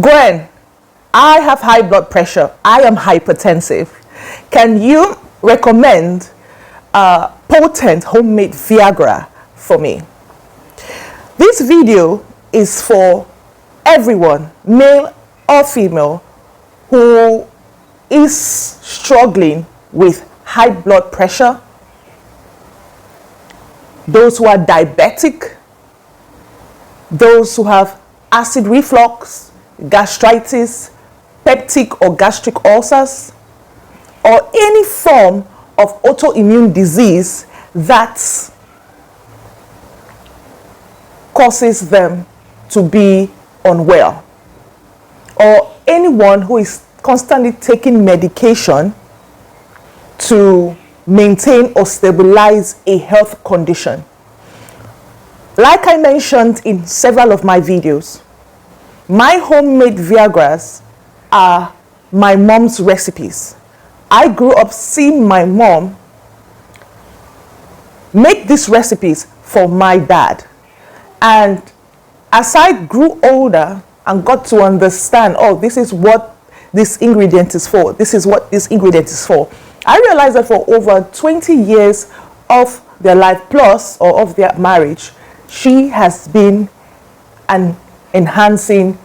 Gwen, I have high blood pressure. I am hypertensive. Can you recommend potent homemade Viagra for me? This video is for everyone, male or female, who is struggling with high blood pressure, those who are diabetic, those who have acid reflux, gastritis, peptic or gastric ulcers, or any form of autoimmune disease that causes them to be unwell, or anyone who is constantly taking medication to maintain or stabilize a health condition. Like I mentioned in several of my videos, my homemade Viagras are my mom's recipes. I grew up seeing my mom make these recipes for my dad. And as I grew older and got to understand, oh, this is what this ingredient is for, this is what this ingredient is for, I realized that for over 20 years of their life plus, or of their marriage, she has been enhancing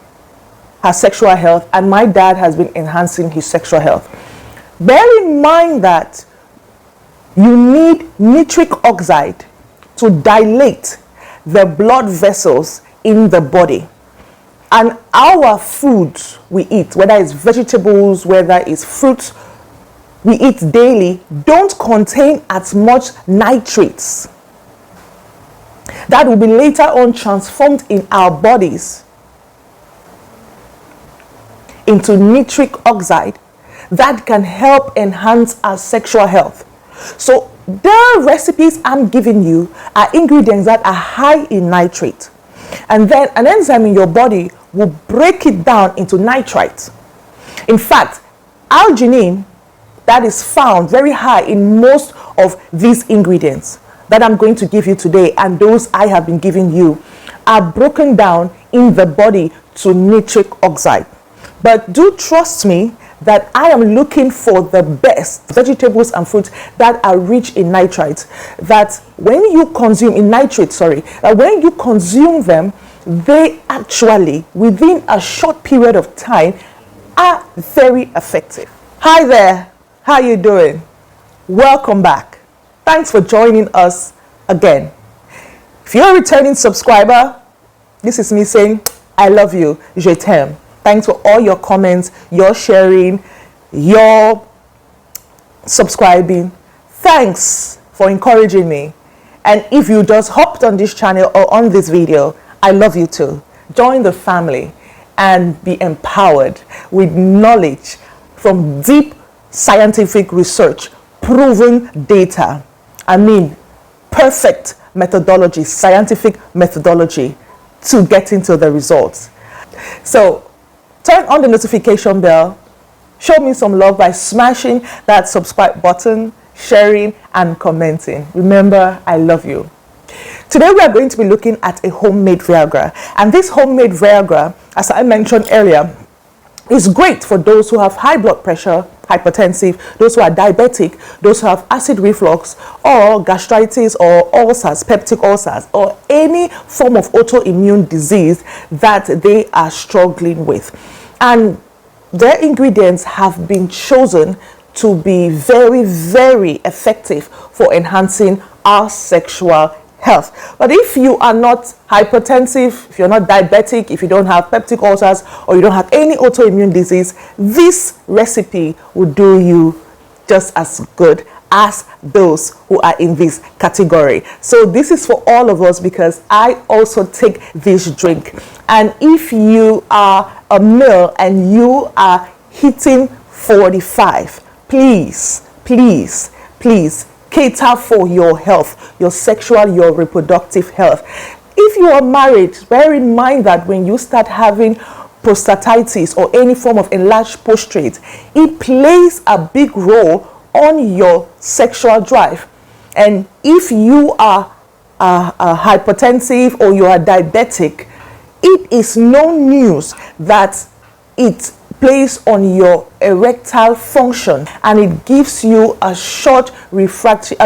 her sexual health, and my dad has been enhancing his sexual health. Bear in mind that you need nitric oxide to dilate the blood vessels in the body. And our foods we eat, whether it's vegetables, whether it's fruits, we eat daily, don't contain as much nitrates that will be later on transformed in our bodies into nitric oxide that can help enhance our sexual health. So the recipes I'm giving you are ingredients that are high in nitrate, and then an enzyme in your body will break it down into nitrites. In fact, arginine, that is found very high in most of these ingredients that I'm going to give you today, and those I have been giving you, are broken down in the body to nitric oxide. But do trust me that I am looking for the best vegetables and fruits that are rich in nitrites, that when you consume that when you consume them, they actually, within a short period of time, are very effective. Hi there, how you doing? Welcome back. Thanks for joining us again. If you're a returning subscriber, this is me saying, I love you, je t'aime. Thanks for all your comments, your sharing, your subscribing. Thanks for encouraging me. And if you just hopped on this channel or on this video, I love you too. Join the family and be empowered with knowledge from deep scientific research, proven data. I mean, perfect methodology, scientific methodology to get into the results. So turn on the notification bell. Show me some love by smashing that subscribe button, sharing, and commenting. Remember, I love you. Today we are going to be looking at a homemade Viagra. And this homemade Viagra, as I mentioned earlier, is great for those who have high blood pressure, hypertensive, those who are diabetic, those who have acid reflux, or gastritis, or ulcers, peptic ulcers, or any form of autoimmune disease that they are struggling with. And their ingredients have been chosen to be very, very effective for enhancing our sexual health. But if you are not hypertensive, if you're not diabetic, if you don't have peptic ulcers, or you don't have any autoimmune disease, this recipe will do you just as good as those who are in this category. So this is for all of us, because I also take this drink. And if you are a male and you are hitting 45, please cater for your health, your sexual, your reproductive health. If you are married, bear in mind that when you start having prostatitis or any form of enlarged prostate, it plays a big role on your sexual drive. And if you are hypertensive or you are diabetic, it is no news that it plays on your erectile function, and it gives you a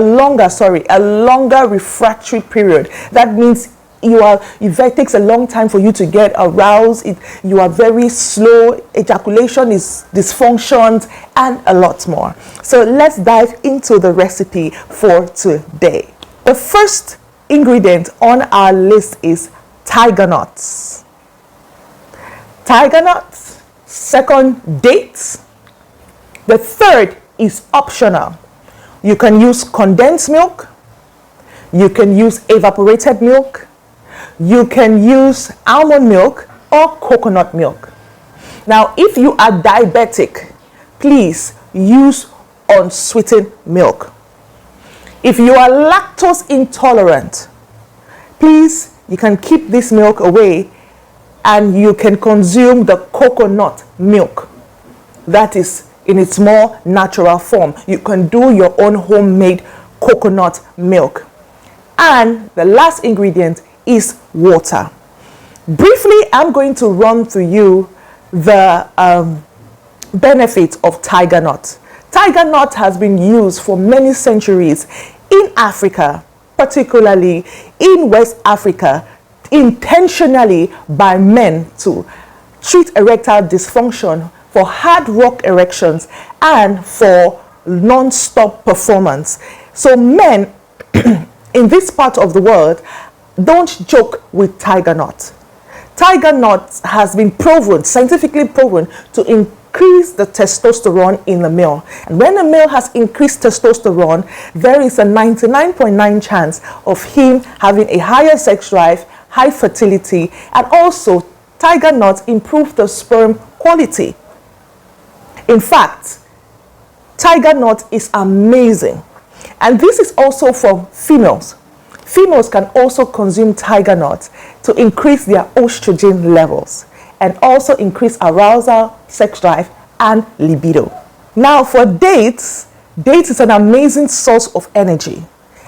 longer refractory period. That means it takes a long time for you to get aroused. You are very slow. Ejaculation is dysfunctioned, and a lot more. So let's dive into the recipe for today. The first ingredient on our list is Tigernuts. Tigernuts. Second, dates. The third is optional. You can use condensed milk. You can use evaporated milk. You can use almond milk or coconut milk. Now, if you are diabetic, please use unsweetened milk. If you are lactose intolerant, please, you can keep this milk away and you can consume the coconut milk. That is in its more natural form. You can do your own homemade coconut milk. And the last ingredient is water. Briefly, I'm going to run through you the benefits of tiger nut. Tiger nut has been used for many centuries in Africa, particularly in West Africa, intentionally by men to treat erectile dysfunction, for hard rock erections, and for non-stop performance. So men in this part of the world don't joke with tiger nut. Tiger nut has been proven, scientifically proven, to increase the testosterone in the male. And when a male has increased testosterone, there is a 99.9% chance of him having a higher sex drive, high fertility, and also tiger nuts improve the sperm quality. In fact, tiger nut is amazing. And this is also for females. Females can also consume tiger nut to increase their estrogen levels and also increase arousal, sex drive, and libido. Now for dates, dates is an amazing source of energy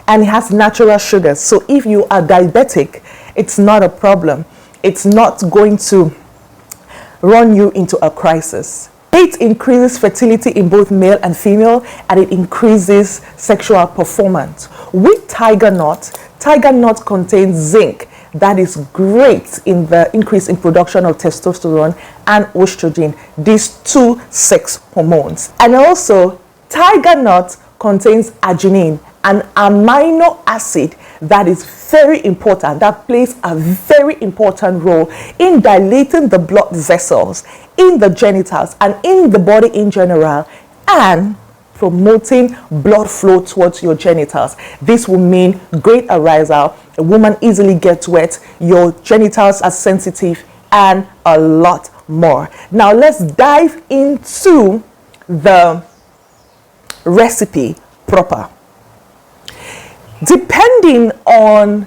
and it has natural sugars. So if you are diabetic, it's not a problem. It's not going to run you into a crisis. Dates increases fertility in both male and female, and it increases sexual performance. With tiger nut contains zinc that is great in the increase in production of testosterone and estrogen, these two sex hormones. And also, tiger nut contains arginine, an amino acid that is very important, that plays a very important role in dilating the blood vessels in the genitals and in the body in general, and promoting blood flow towards your genitals. This will mean great arousal. A woman easily gets wet, your genitals are sensitive, and a lot more. Now let's dive into the recipe proper. Depending on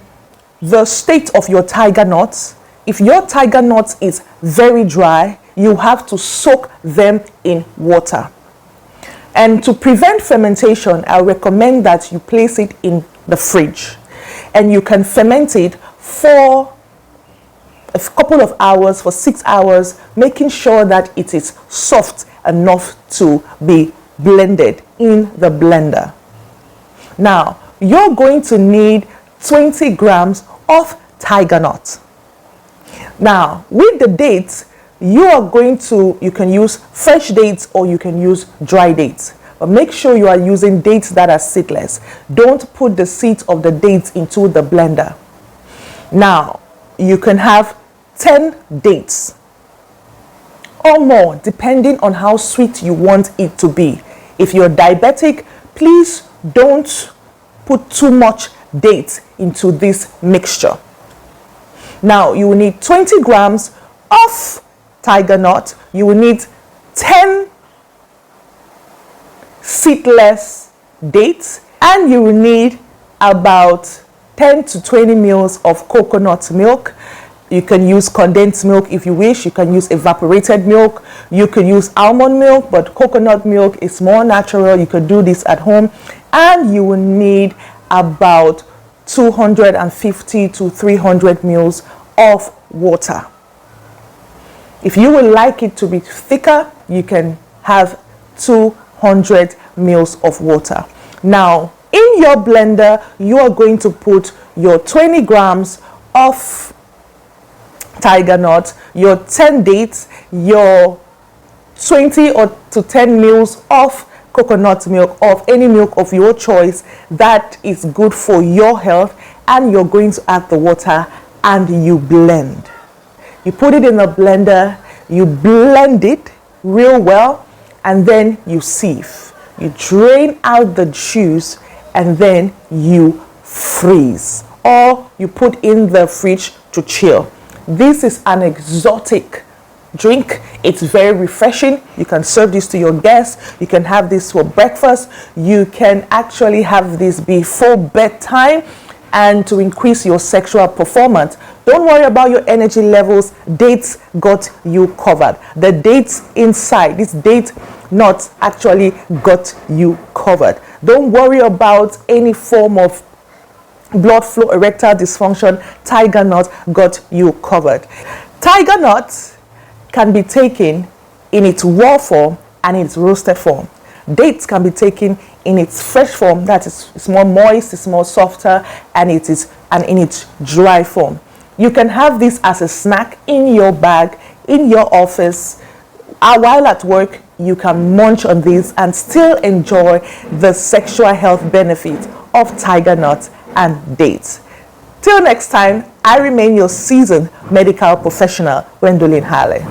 the state of your tiger nuts, if your tiger nut is very dry, you have to soak them in water. And to prevent fermentation, I recommend that you place it in the fridge. And you can ferment it for a couple of hours, for 6 hours, making sure that it is soft enough to be blended in the blender. Now, you're going to need 20 grams of tiger nut. Now, with the dates, you can use fresh dates or you can use dry dates. But make sure you are using dates that are seedless. Don't put the seeds of the dates into the blender. Now, you can have 10 dates or more, depending on how sweet you want it to be. If you're diabetic, please don't put too much dates into this mixture. Now, you will need 20 grams of tiger nut. You will need 10 seedless dates, and you will need about 10 to 20 mils of coconut milk. You can use condensed milk if you wish. You can use evaporated milk. You can use almond milk, but coconut milk is more natural. You can do this at home. And you will need about 250 to 300 mils of water. If you would like it to be thicker, you can have 200 mils of water. Now, in your blender, you are going to put your 20 grams of tiger nut, your 10 dates, your 20 or to 10 mils of coconut milk, of any milk of your choice that is good for your health, and you're going to add the water and you blend. You put it in a blender, you blend it real well, and then you sieve. You drain out the juice and then you freeze, or you put in the fridge to chill. This is an exotic drink. It's very refreshing. You can serve this to your guests. You can have this for breakfast. You can actually have this before bedtime and to increase your sexual performance. Don't worry about your energy levels. Dates got you covered. The dates inside, this date nuts actually got you covered. Don't worry about any form of blood flow, erectile dysfunction. Tiger nut got you covered. Tiger nut can be taken in its raw form and in its roasted form. Dates can be taken in its fresh form, that is, it's more moist, it's more softer, and in its dry form. You can have this as a snack in your bag, in your office. While at work, you can munch on this and still enjoy the sexual health benefits of tiger nut and dates. Till next time, I remain your seasoned medical professional, Gwendolyn Harley.